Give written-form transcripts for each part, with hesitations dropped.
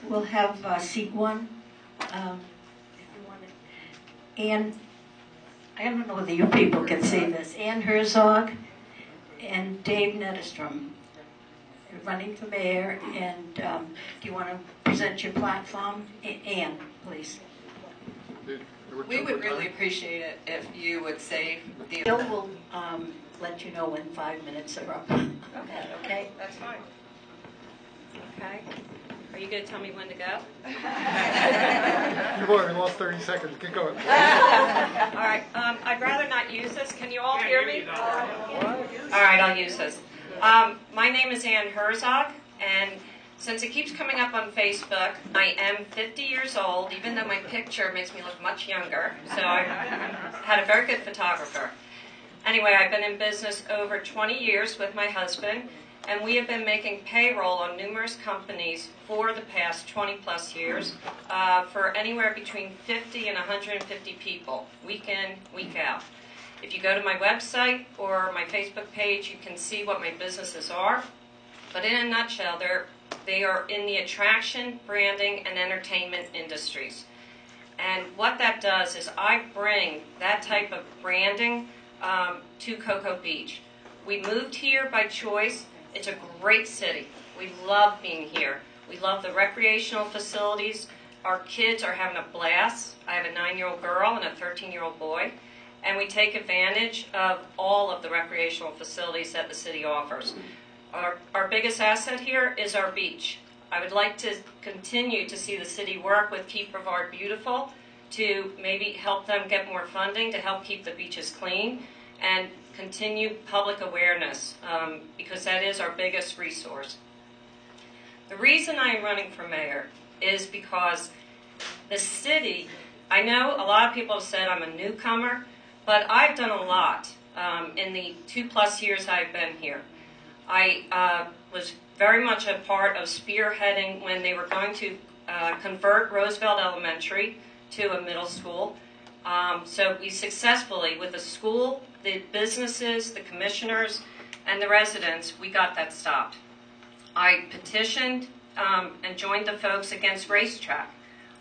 We'll have seat one. If you want it. Ann, I don't know whether you people can see this. Ann Herzog and Dave Nedestrom running for mayor. And do you want to present your platform? Ann, please. We would really appreciate it if you would save the... Bill will let you know when 5 minutes are up. Okay. Okay? That's fine. Okay. Are you going to tell me when to go? You've already lost 30 seconds. Get going. All right. I'd rather not use this. Can you all hear me? All right, I'll use this. My name is Ann Herzog, and since it keeps coming up on Facebook, I am 50 years old, even though my picture makes me look much younger. So I had a very good photographer. Anyway, I've been in business over 20 years with my husband, and we have been making payroll on numerous companies for the past 20 plus years for anywhere between 50 and 150 people, week in, week out. If you go to my website or my Facebook page, you can see what my businesses are. But in a nutshell, they are in the attraction, branding, and entertainment industries. And what that does is I bring that type of branding to Cocoa Beach. We moved here by choice. It's a great city. We love being here. We love the recreational facilities. Our kids are having a blast. I have a 9-year-old girl and a 13-year-old boy. And we take advantage of all of the recreational facilities that the city offers. Our biggest asset here is our beach. I would like to continue to see the city work with Keep Brevard Beautiful to maybe help them get more funding to help keep the beaches clean and continue public awareness because that is our biggest resource. The reason I am running for mayor is because the city, I know a lot of people have said I'm a newcomer, but I've done a lot in the 2+ years I've been here. I was very much a part of spearheading when they were going to convert Roosevelt Elementary to a middle school. So we successfully, with the school, the businesses, the commissioners, and the residents, we got that stopped. I petitioned and joined the folks against Racetrack.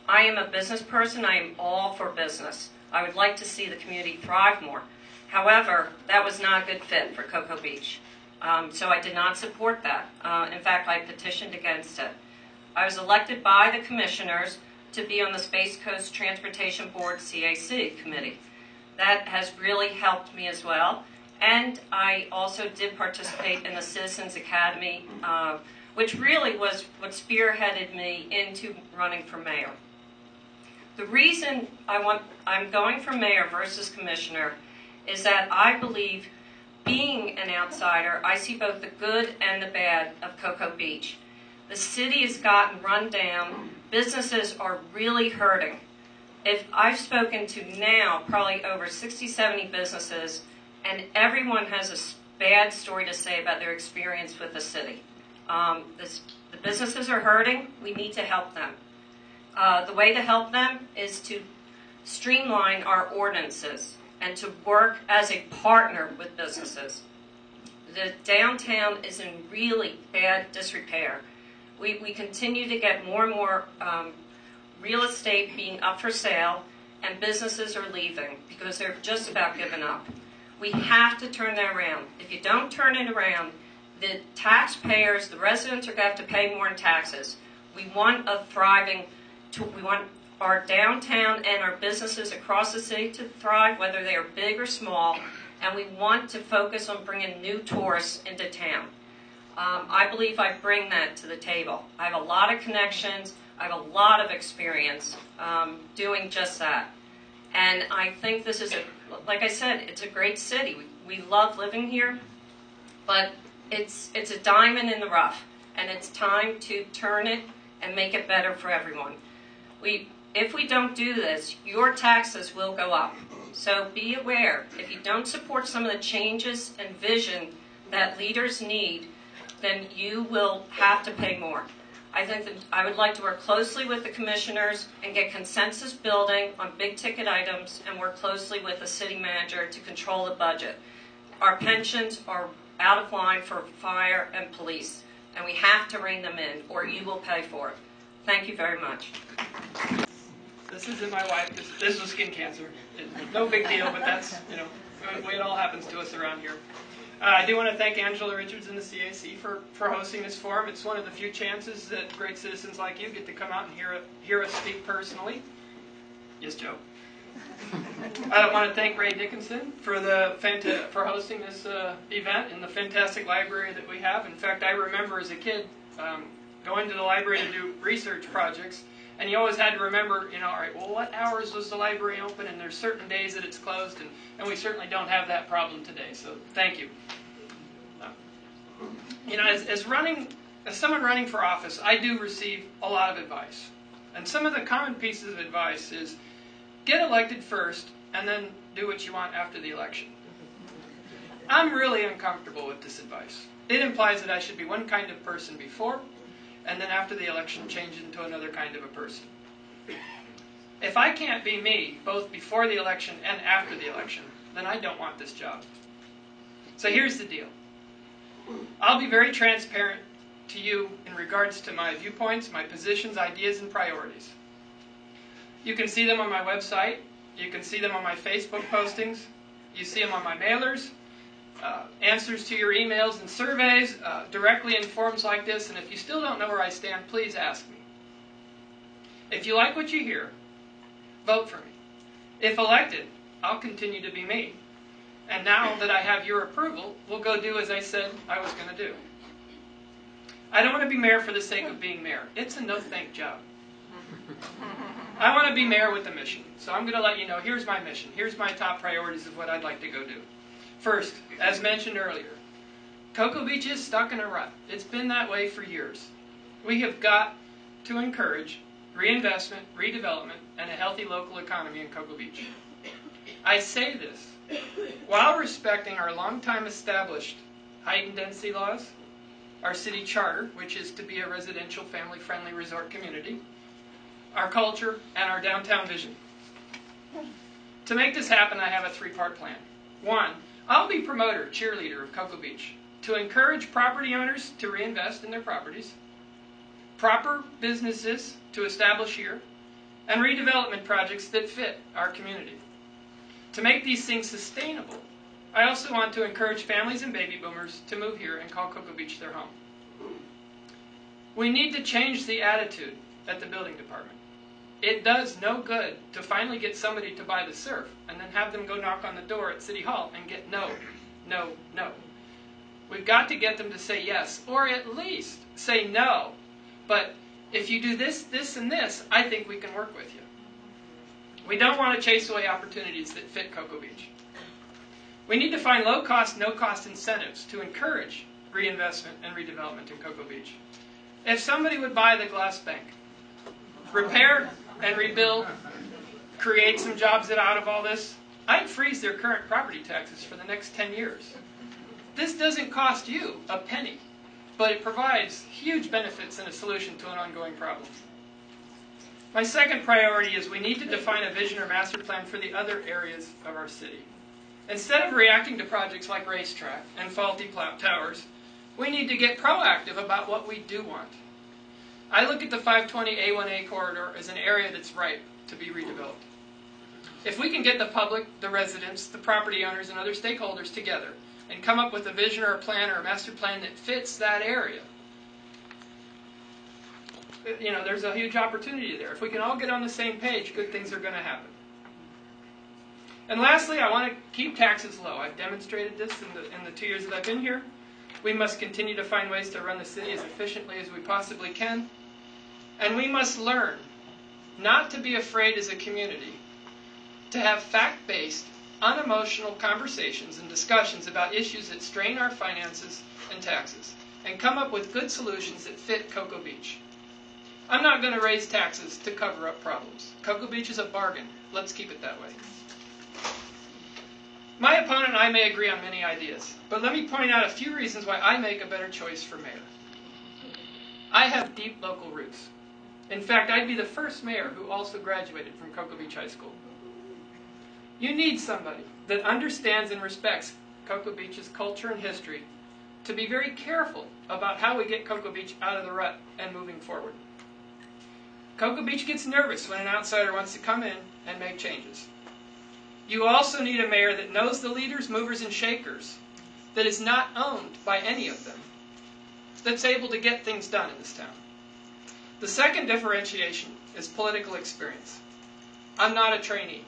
I am a business person. I am all for business. I would like to see the community thrive more. However, that was not a good fit for Cocoa Beach. So I did not support that. In fact, I petitioned against it. I was elected by the commissioners to be on the Space Coast Transportation Board CAC committee. That has really helped me as well. And I also did participate in the Citizens Academy, which really was what spearheaded me into running for mayor. The reason I'm going for mayor versus commissioner is that I believe, being an outsider, I see both the good and the bad of Cocoa Beach. The city has gotten run down. Businesses are really hurting. If I've spoken to now probably over 60, 70 businesses, and everyone has a bad story to say about their experience with the city. The businesses are hurting. We need to help them. The way to help them is to streamline our ordinances and to work as a partner with businesses. The downtown is in really bad disrepair. We continue to get more and more real estate being up for sale, and businesses are leaving because they're just about giving up. We have to turn that around. If you don't turn it around, the taxpayers, the residents are going to have to pay more in taxes. We want a thriving, we want our downtown and our businesses across the city to thrive, whether they are big or small, and we want to focus on bringing new tourists into town. I believe I bring that to the table. I have a lot of connections. I have a lot of experience doing just that. And I think this is, like I said, it's a great city. We love living here, but it's a diamond in the rough, and it's time to turn it and make it better for everyone. If we don't do this, your taxes will go up. So be aware, if you don't support some of the changes and vision that leaders need, then you will have to pay more. I think that I would like to work closely with the commissioners and get consensus building on big ticket items and work closely with the city manager to control the budget. Our pensions are out of line for fire and police, and we have to rein them in or you will pay for it. Thank you very much. This isn't my wife. This was skin cancer. No big deal, but that's, the way it all happens to us around here. I do want to thank Angela Richards and the CAC for hosting this forum. It's one of the few chances that great citizens like you get to come out and hear us speak personally. Yes, Joe. I want to thank Ray Dickinson for hosting this event in the fantastic library that we have. In fact, I remember as a kid going to the library to do research projects, and you always had to remember, all right, well, what hours was the library open? And there's certain days that it's closed, and we certainly don't have that problem today. So thank you. As someone running for office, I do receive a lot of advice, and some of the common pieces of advice is get elected first, and then do what you want after the election. I'm really uncomfortable with this advice. It implies that I should be one kind of person before, and then after the election change into another kind of a person. If I can't be me, both before the election and after the election, then I don't want this job. So here's the deal. I'll be very transparent to you in regards to my viewpoints, my positions, ideas, and priorities. You can see them on my website. You can see them on my Facebook postings. You see them on my mailers, answers to your emails and surveys, directly in forums like this. And if you still don't know where I stand, please ask me. If you like what you hear, vote for me. If elected, I'll continue to be me. And now that I have your approval, we'll go do as I said I was going to do. I don't want to be mayor for the sake of being mayor. It's a no-thank job. I want to be mayor with a mission. So I'm going to let you know, here's my mission. Here's my top priorities of what I'd like to go do. First, as mentioned earlier, Cocoa Beach is stuck in a rut. It's been that way for years. We have got to encourage reinvestment, redevelopment, and a healthy local economy in Cocoa Beach. I say this while respecting our long-time established height and density laws, our city charter, which is to be a residential, family-friendly resort community, our culture, and our downtown vision. To make this happen, I have a three-part plan. One, I'll be promoter, cheerleader of Cocoa Beach to encourage property owners to reinvest in their properties, proper businesses to establish here, and redevelopment projects that fit our community. To make these things sustainable, I also want to encourage families and baby boomers to move here and call Cocoa Beach their home. We need to change the attitude at the building department. It does no good to finally get somebody to buy the surf and then have them go knock on the door at City Hall and get no, no, no. We've got to get them to say yes, or at least say no. But if you do this, this, and this, I think we can work with you. We don't want to chase away opportunities that fit Cocoa Beach. We need to find low-cost, no-cost incentives to encourage reinvestment and redevelopment in Cocoa Beach. If somebody would buy the Glass Bank, repair and rebuild, create some jobs out of all this, I'd freeze their current property taxes for the next 10 years. This doesn't cost you a penny, but it provides huge benefits and a solution to an ongoing problem. My second priority is we need to define a vision or master plan for the other areas of our city. Instead of reacting to projects like Racetrack and faulty towers, we need to get proactive about what we do want. I look at the 520A1A corridor as an area that's ripe to be redeveloped. If we can get the public, the residents, the property owners, and other stakeholders together and come up with a vision or a plan or a master plan that fits that area, there's a huge opportunity there. If we can all get on the same page, good things are going to happen. And lastly, I want to keep taxes low. I've demonstrated this in the 2 years that I've been here. We must continue to find ways to run the city as efficiently as we possibly can. And we must learn not to be afraid as a community to have fact-based, unemotional conversations and discussions about issues that strain our finances and taxes, and come up with good solutions that fit Cocoa Beach. I'm not going to raise taxes to cover up problems. Cocoa Beach is a bargain. Let's keep it that way. My opponent and I may agree on many ideas, but let me point out a few reasons why I make a better choice for mayor. I have deep local roots. In fact, I'd be the first mayor who also graduated from Cocoa Beach High School. You need somebody that understands and respects Cocoa Beach's culture and history to be very careful about how we get Cocoa Beach out of the rut and moving forward. Cocoa Beach gets nervous when an outsider wants to come in and make changes. You also need a mayor that knows the leaders, movers, and shakers, that is not owned by any of them, that's able to get things done in this town. The second differentiation is political experience. I'm not a trainee.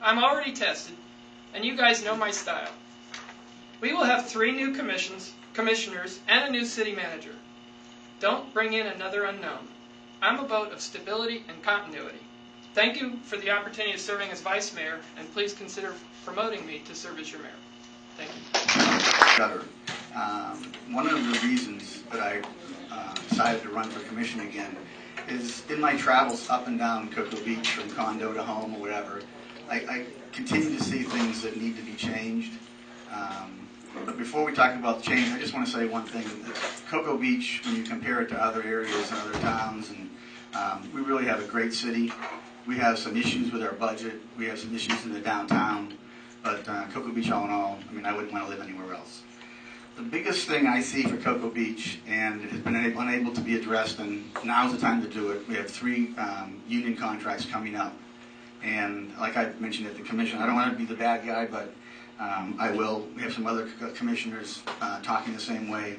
I'm already tested, and you guys know my style. We will have 3 new commissioners, and a new city manager. Don't bring in another unknown. I'm a vote of stability and continuity. Thank you for the opportunity of serving as vice mayor, and please consider promoting me to serve as your mayor. Thank you. One of the reasons that I decided to run for commission again is in my travels up and down Cocoa Beach, from condo to home or whatever, I continue to see things that need to be changed. But before we talk about the change, I just want to say one thing. Cocoa Beach, when you compare it to other areas and other towns, and we really have a great city. We have some issues with our budget. We have some issues in the downtown. But Cocoa Beach, all in all, I mean, I wouldn't want to live anywhere else. The biggest thing I see for Cocoa Beach, and it has been unable to be addressed, and now's the time to do it. We have 3 union contracts coming up. And like I mentioned at the commission, I don't want to be the bad guy, but I will. We have some other commissioners talking the same way.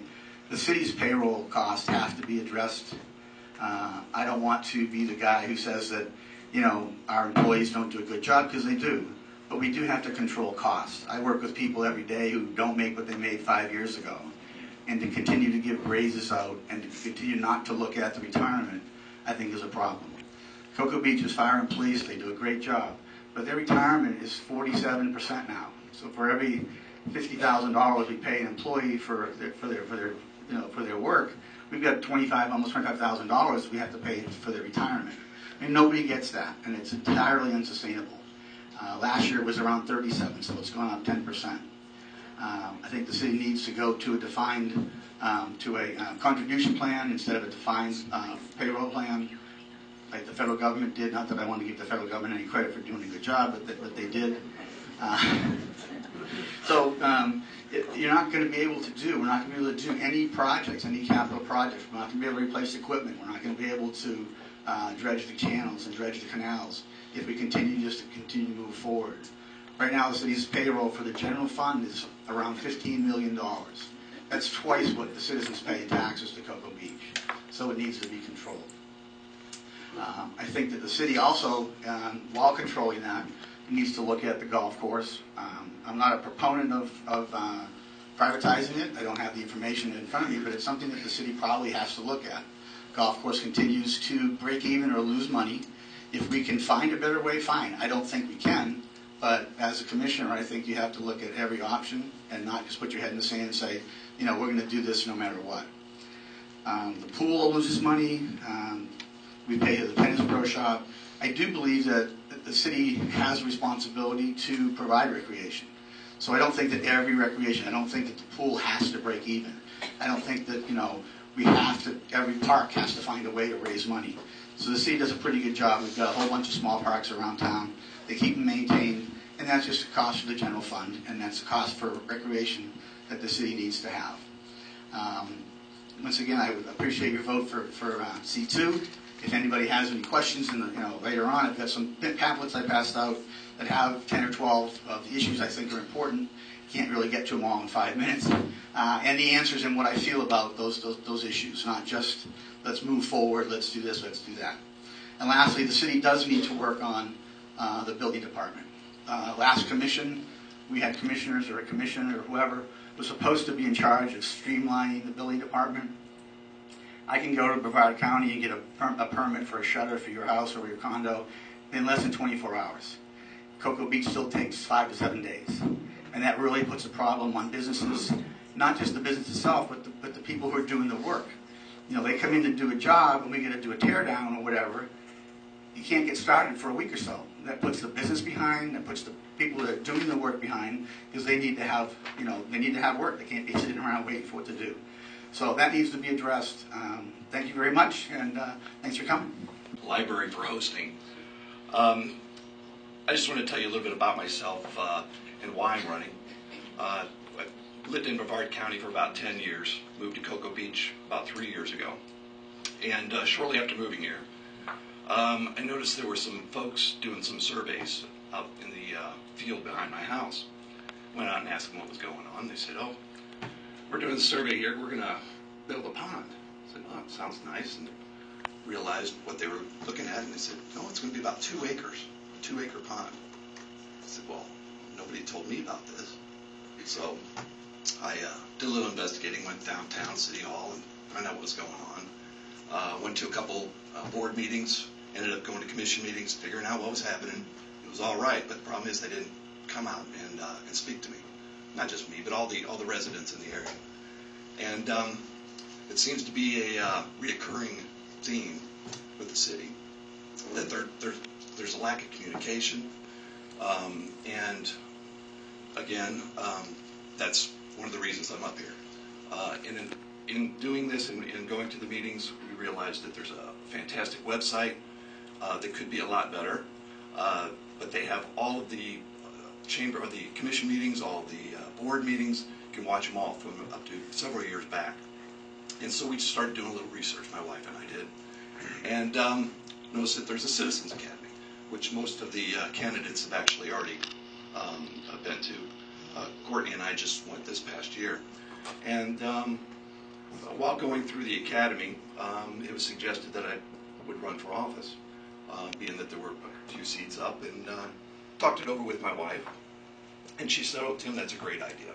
The city's payroll costs have to be addressed. I don't want to be the guy who says that, you know, our employees don't do a good job, because they do. But we do have to control costs. I work with people every day who don't make what they made 5 years ago. And to continue to give raises out and to continue not to look at the retirement, I think is a problem. Cocoa Beach is fire and police. They do a great job. But their retirement is 47% now. So for every $50,000 we pay an employee for their work, we've got almost $25,000 we have to pay for their retirement. And nobody gets that, and it's entirely unsustainable. Last year it was around 37, so it's gone up 10%. I think the city needs to go to a defined, contribution plan instead of a defined payroll plan, like the federal government did. Not that I want to give the federal government any credit for doing a good job, but they did. You're not going to be able to do, we're not going to be able to do any projects, any capital projects. We're not going to be able to replace equipment. We're not going to be able to dredge the channels and dredge the canals if we continue to move forward. Right now, the city's payroll for the general fund is around $15 million. That's twice what the citizens pay in taxes to Cocoa Beach. So it needs to be controlled. I think that the city also, while controlling that, needs to look at the golf course. I'm not a proponent of privatizing it. I don't have the information in front of me, but it's something that the city probably has to look at. Golf course continues to break even or lose money. If we can find a better way, fine. I don't think we can, but as a commissioner, I think you have to look at every option and not just put your head in the sand and say, you know, we're going to do this no matter what. The pool loses money. We pay the tennis pro shop. I do believe that the city has a responsibility to provide recreation. So I don't think that every recreation, I don't think that the pool has to break even. I don't think that, you know, every park has to find a way to raise money. So the city does a pretty good job. We've got a whole bunch of small parks around town. They keep them maintained, and that's just a cost for the general fund, and that's a cost for recreation that the city needs to have. Once again, I would appreciate your vote for C2. If anybody has any questions, later on, I've got some pamphlets I passed out that have 10 or 12 of the issues I think are important. Can't really get to them all in 5 minutes. And the answers and what I feel about those issues, not just let's move forward, let's do this, let's do that. And lastly, the city does need to work on the building department. Last commission, we had commissioners or a commissioner or whoever was supposed to be in charge of streamlining the building department. I can go to Brevard County and get a permit for a shutter for your house or your condo in less than 24 hours. Cocoa Beach still takes 5 to 7 days. And that really puts a problem on businesses, not just the business itself, but the people who are doing the work. You know, they come in to do a job and we get to do a tear down or whatever. You can't get started for a week or so. That puts the business behind, that puts the people that are doing the work behind, because they need to have, they need to have work. They can't be sitting around waiting for what to do. So that needs to be addressed. Thank you very much, and thanks for coming. Library for hosting. I just want to tell you a little bit about myself and why I'm running. I lived in Brevard County for about 10 years, moved to Cocoa Beach about 3 years ago. And shortly after moving here, I noticed there were some folks doing some surveys out in the field behind my house. Went out and asked them what was going on. They said, "Oh, we're doing a survey here. We're going to build a pond." I said, "Oh, it sounds nice." And realized what they were looking at, and they said, "No, it's going to be about 2 acres, a 2-acre pond." I said, "Well, nobody told me about this." So I did a little investigating, went downtown City Hall and found out what was going on. Went to a couple board meetings, ended up going to commission meetings, figuring out what was happening. It was all right, but the problem is they didn't come out and speak to me. Not just me, but all the residents in the area. And it seems to be a reoccurring theme with the city that there's a lack of communication, and again, that's one of the reasons I'm up here. In doing this and going to the meetings, we realized that there's a fantastic website that could be a lot better, but they have all of the chamber or the commission meetings, all of the board meetings. You can watch them all from up to several years back. And so we just started doing a little research, my wife and I did, and noticed that there's a Citizens Academy, which most of the candidates have actually already been to. Courtney and I just went this past year. And while going through the academy, it was suggested that I would run for office, being that there were a few seats up, and talked it over with my wife. And she said, "Oh, Tim, that's a great idea.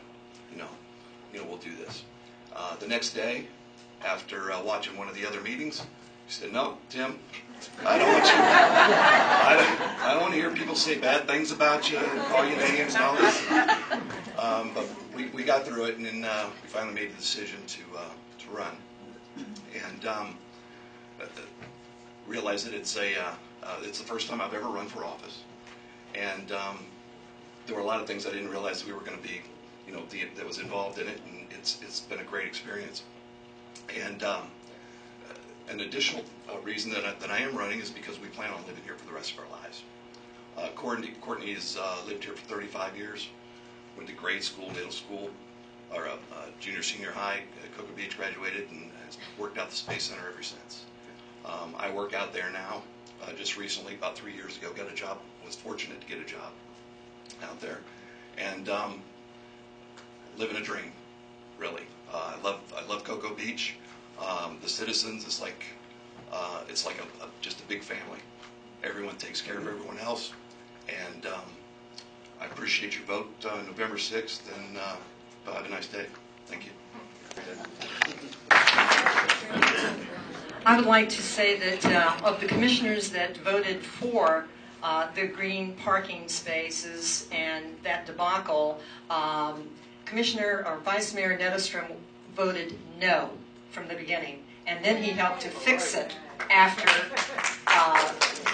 We'll do this." The next day, after watching one of the other meetings, she said, "No, Tim, I don't want you. I don't want to hear people say bad things about you and call you names and all this." But we got through it, and then we finally made the decision to run, and realized that it's the first time I've ever run for office, and there were a lot of things I didn't realize that we were going to be, that was involved in it, and it's been a great experience. And an additional reason that I am running is because we plan on living here for the rest of our lives. Courtney has lived here for 35 years, went to grade school, middle school, or junior, senior high at Cocoa Beach, graduated, and has worked out the Space Center ever since. I work out there now. Just recently, about 3 years ago, got a job, was fortunate to get a job out there, and living a dream, really. I love Cocoa Beach. The citizens, it's like just a big family. Everyone takes care of everyone else, and I appreciate your vote November 6th, and have a nice day. Thank you. I would like to say that of the commissioners that voted for the green parking spaces and that debacle, Commissioner or Vice Mayor Nedestrom voted no from the beginning, and then he helped to fix it after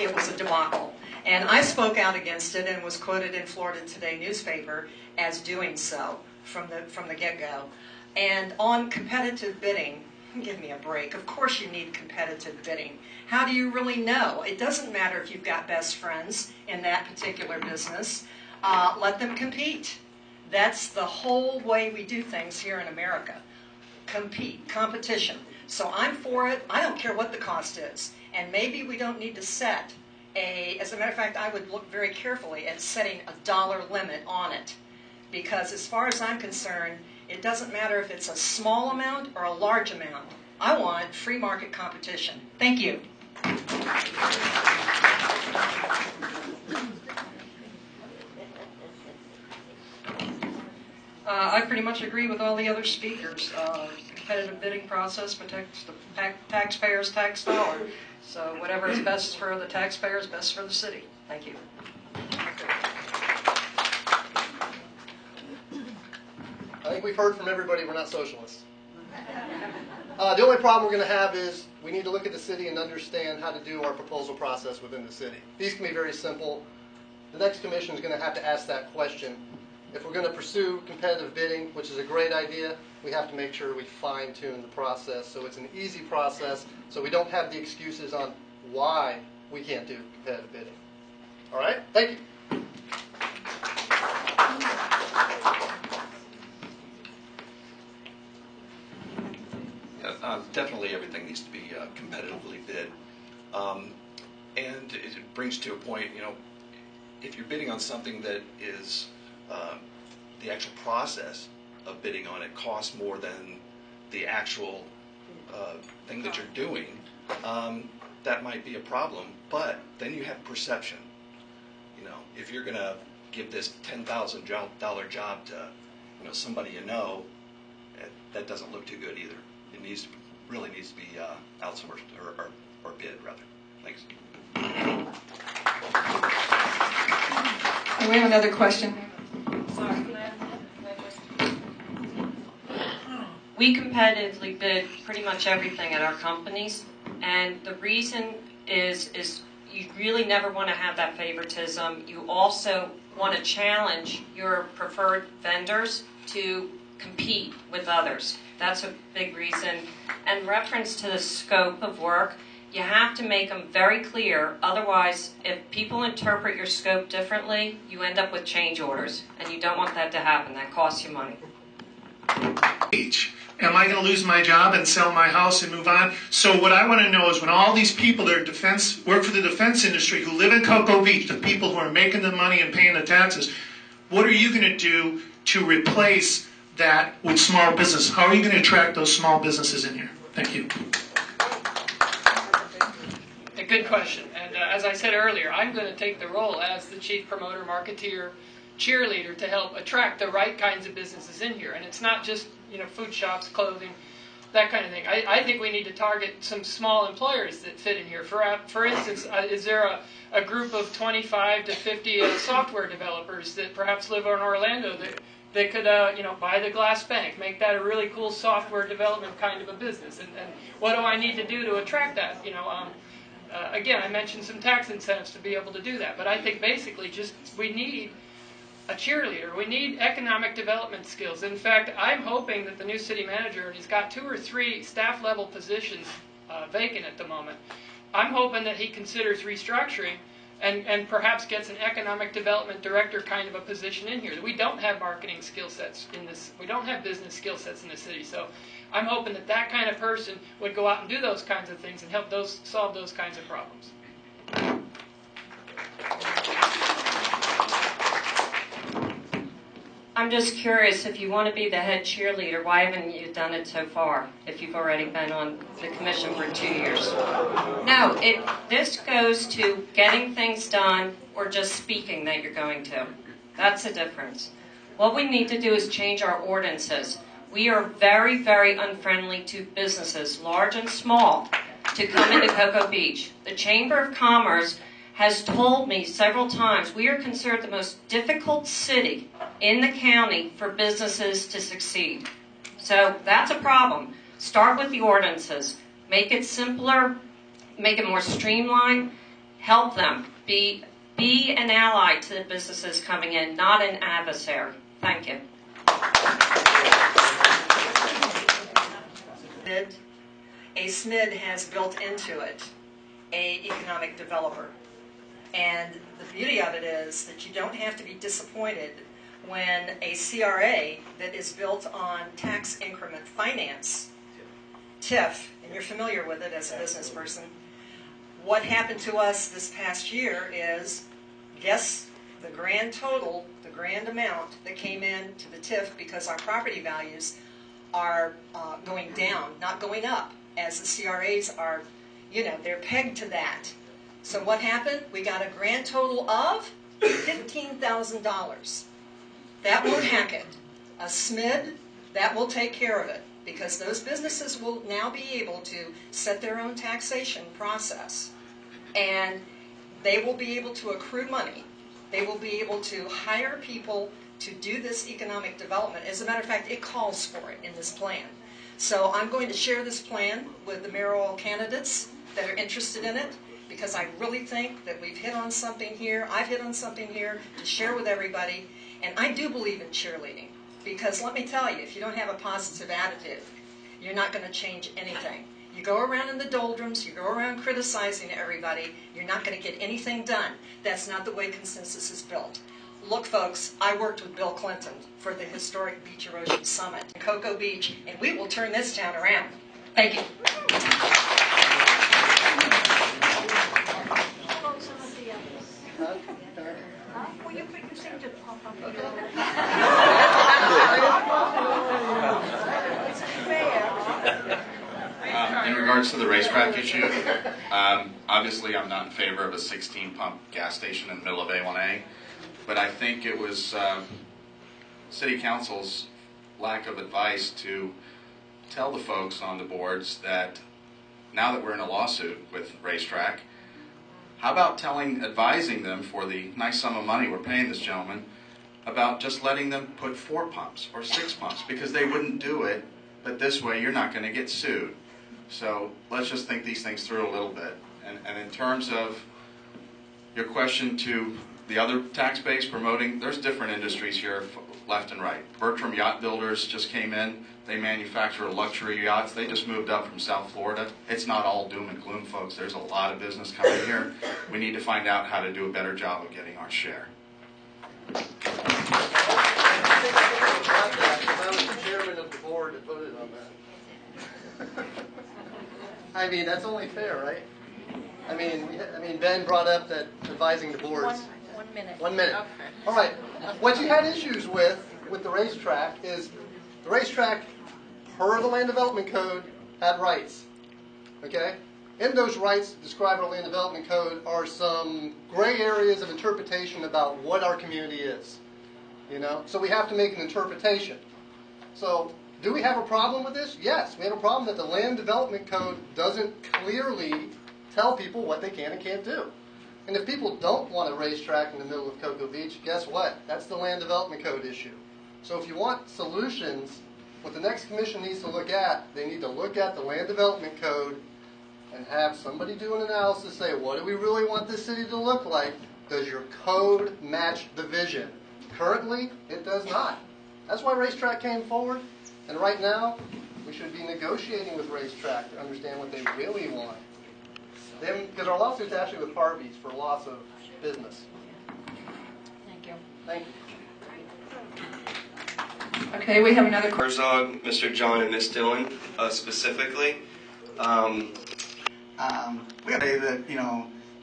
it was a debacle. And I spoke out against it and was quoted in Florida Today newspaper as doing so from the get-go. And on competitive bidding, give me a break. Of course you need competitive bidding. How do you really know? It doesn't matter if you've got best friends in that particular business. Let them compete. That's the whole way we do things here in America. Competition. So I'm for it. I don't care what the cost is. And maybe we don't need to set as a matter of fact, I would look very carefully at setting a dollar limit on it. Because as far as I'm concerned, it doesn't matter if it's a small amount or a large amount. I want free market competition. Thank you. I pretty much agree with all the other speakers. Competitive bidding process protects the taxpayer's tax dollar. So whatever is best for the taxpayer is best for the city. Thank you. I think we've heard from everybody we're not socialists. The only problem we're going to have is we need to look at the city and understand how to do our proposal process within the city. These can be very simple. The next commission is going to have to ask that question. If we're going to pursue competitive bidding, which is a great idea, we have to make sure we fine-tune the process so it's an easy process, so we don't have the excuses on why we can't do competitive bidding. All right? Thank you. Definitely everything needs to be competitively bid. and it brings to a point, if you're bidding on something that is the actual process of bidding on it costs more than the actual thing that you're doing, that might be a problem. But then you have perception. If you're going to give this $10,000 job to somebody that doesn't look too good either. It really needs to be outsourced or bid rather. Thanks. We have another question. Sorry. We competitively bid pretty much everything at our companies, and the reason is you really never want to have that favoritism. You also want to challenge your preferred vendors to compete with others. That's a big reason. And reference to the scope of work, you have to make them very clear. Otherwise, if people interpret your scope differently, you end up with change orders. And you don't want that to happen. That costs you money. Am I going to lose my job and sell my house and move on? So what I want to know is when all these people that are work for the defense industry who live in Cocoa Beach, the people who are making the money and paying the taxes, what are you going to do to replace that with small business? How are you going to attract those small businesses in here? Thank you. A good question. And as I said earlier, I'm going to take the role as the chief promoter, marketeer, cheerleader to help attract the right kinds of businesses in here. And it's not just food shops, clothing, that kind of thing. I think we need to target some small employers that fit in here. For instance, is there a group of 25 to 50 software developers that perhaps live in Orlando that could buy the Glass Bank, make that a really cool software development kind of a business? And what do I need to do to attract that? Again, I mentioned some tax incentives to be able to do that. But I think basically we need a cheerleader. We need economic development skills. In fact, I'm hoping that the new city manager, and he's got 2 or 3 staff level positions vacant at the moment, I'm hoping that he considers restructuring and perhaps gets an economic development director kind of a position in here. We don't have marketing skill sets in this. We don't have business skill sets in the city. So I'm hoping that kind of person would go out and do those kinds of things and help solve those kinds of problems. I'm just curious, if you want to be the head cheerleader, why haven't you done it so far, if you've already been on the commission for 2 years? No, this goes to getting things done or just speaking that you're going to. That's the difference. What we need to do is change our ordinances. We are very, very unfriendly to businesses, large and small, to come into Cocoa Beach. The Chamber of Commerce has told me several times we are considered the most difficult city in the county for businesses to succeed. So that's a problem. Start with the ordinances. Make it simpler, make it more streamlined, help them. Be an ally to the businesses coming in, not an adversary. Thank you. A SMID has built into it an economic developer. And the beauty of it is that you don't have to be disappointed when a CRA that is built on tax increment finance, TIF, and you're familiar with it as a business person, what happened to us this past year is, guess the grand total, the grand amount that came in to the TIF because our property values are going down, not going up, as the CRAs are, they're pegged to that. So what happened? We got a grand total of $15,000. That won't hack it. A SMID, that will take care of it, because those businesses will now be able to set their own taxation process, and they will be able to accrue money. They will be able to hire people to do this economic development. As a matter of fact, it calls for it in this plan. So I'm going to share this plan with the mayoral candidates that are interested in it, because I really think that we've hit on something here. I've hit on something here to share with everybody. And I do believe in cheerleading, because let me tell you, if you don't have a positive attitude, you're not going to change anything. You go around in the doldrums, you go around criticizing everybody, you're not going to get anything done. That's not the way consensus is built. Look, folks, I worked with Bill Clinton for the historic Beach Erosion Summit in Cocoa Beach, and we will turn this town around. Thank you. regards to the racetrack issue, obviously I'm not in favor of a 16-pump gas station in the middle of A1A, but I think it was City Council's lack of advice to tell the folks on the boards that now that we're in a lawsuit with racetrack, how about advising them for the nice sum of money we're paying this gentleman about just letting them put 4 pumps or 6 pumps, because they wouldn't do it, but this way you're not going to get sued. So let's just think these things through a little bit. And in terms of your question to the other tax base promoting, there's different industries here left and right. Bertram Yacht Builders just came in. They manufacture luxury yachts. They just moved up from South Florida. It's not all doom and gloom, folks. There's a lot of business coming here. We need to find out how to do a better job of getting our share. If I was the chairman of the board that voted on that. I mean, that's only fair, right? I mean, Ben brought up that advising the boards. 1 minute. 1 minute. Okay. All right. What you had issues with the racetrack is the racetrack, per the Land Development Code, had rights. Okay? In those rights described in the Land Development Code are some gray areas of interpretation about what our community is. You know? So we have to make an interpretation. So, do we have a problem with this? Yes, we have a problem that the Land Development Code doesn't clearly tell people what they can and can't do. And if people don't want a racetrack in the middle of Cocoa Beach, guess what? That's the Land Development Code issue. So if you want solutions, what the next commission needs to look at, they need to look at the Land Development Code and have somebody do an analysis, say, what do we really want this city to look like? Does your code match the vision? Currently, it does not. That's why Racetrack came forward. And right now, we should be negotiating with Racetrack to understand what they really want. Because our lawsuit's actually with Harvey's for loss of business. Thank you. Thank you. Okay, we have another question. Herzog, Mr. John, and Miss Dillon, specifically. We have to say that,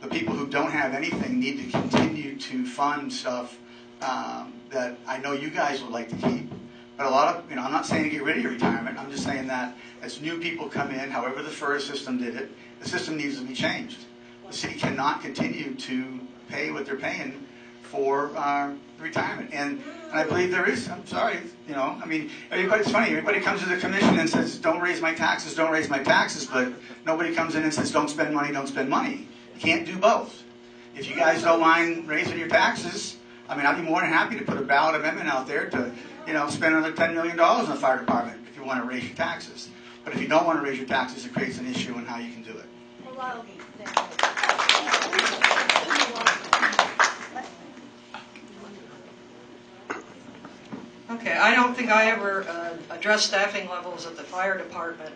the people who don't have anything need to continue to fund stuff that I know you guys would like to keep. But a lot of, I'm not saying to get rid of your retirement. I'm just saying that as new people come in, however the FERS system did it, the system needs to be changed. The city cannot continue to pay what they're paying for retirement. And I believe there is, I'm sorry, it's funny, everybody comes to the commission and says, don't raise my taxes, don't raise my taxes, but nobody comes in and says, don't spend money, don't spend money. You can't do both. If you guys don't mind raising your taxes, I'd be more than happy to put a ballot amendment out there to, spend another $10 million in the fire department if you want to raise your taxes. But if you don't want to raise your taxes, it creates an issue on how you can do it. Okay, I don't think I ever addressed staffing levels at the fire department.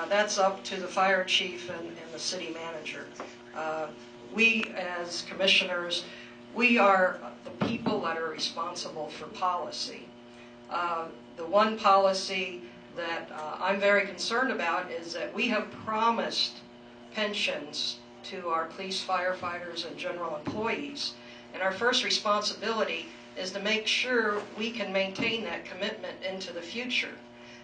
That's up to the fire chief and the city manager. We, as commissioners, we are the people that are responsible for policy. The one policy that I'm very concerned about is that we have promised pensions to our police, firefighters, and general employees. And our first responsibility is to make sure we can maintain that commitment into the future.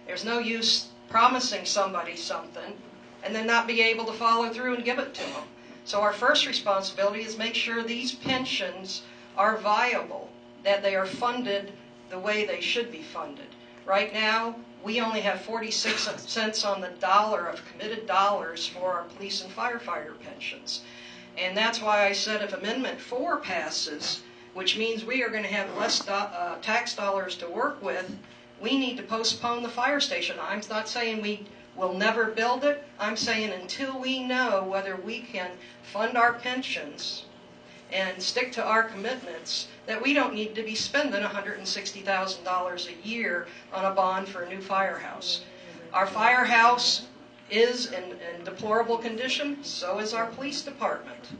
There's no use promising somebody something and then not be able to follow through and give it to them. So our first responsibility is make sure these pensions are viable, that they are funded the way they should be funded. Right now, we only have 46 cents on the dollar of committed dollars for our police and firefighter pensions. And that's why I said if Amendment 4 passes, which means we are going to have less tax dollars to work with, we need to postpone the fire station. I'm not saying we will never build it. I'm saying until we know whether we can fund our pensions and stick to our commitments, that we don't need to be spending $160,000 a year on a bond for a new firehouse. Our firehouse is in deplorable condition, so is our police department.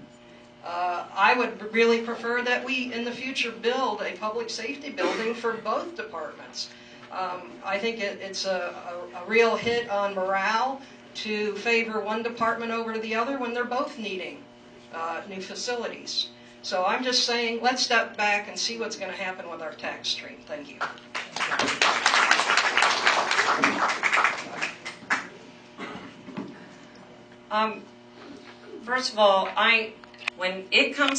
I would really prefer that we, in the future, build a public safety building for both departments. I think it's a real hit on morale to favor one department over the other when they're both needing new facilities. So I'm just saying, let's step back and see what's going to happen with our tax stream. Thank you. First of all, when it comes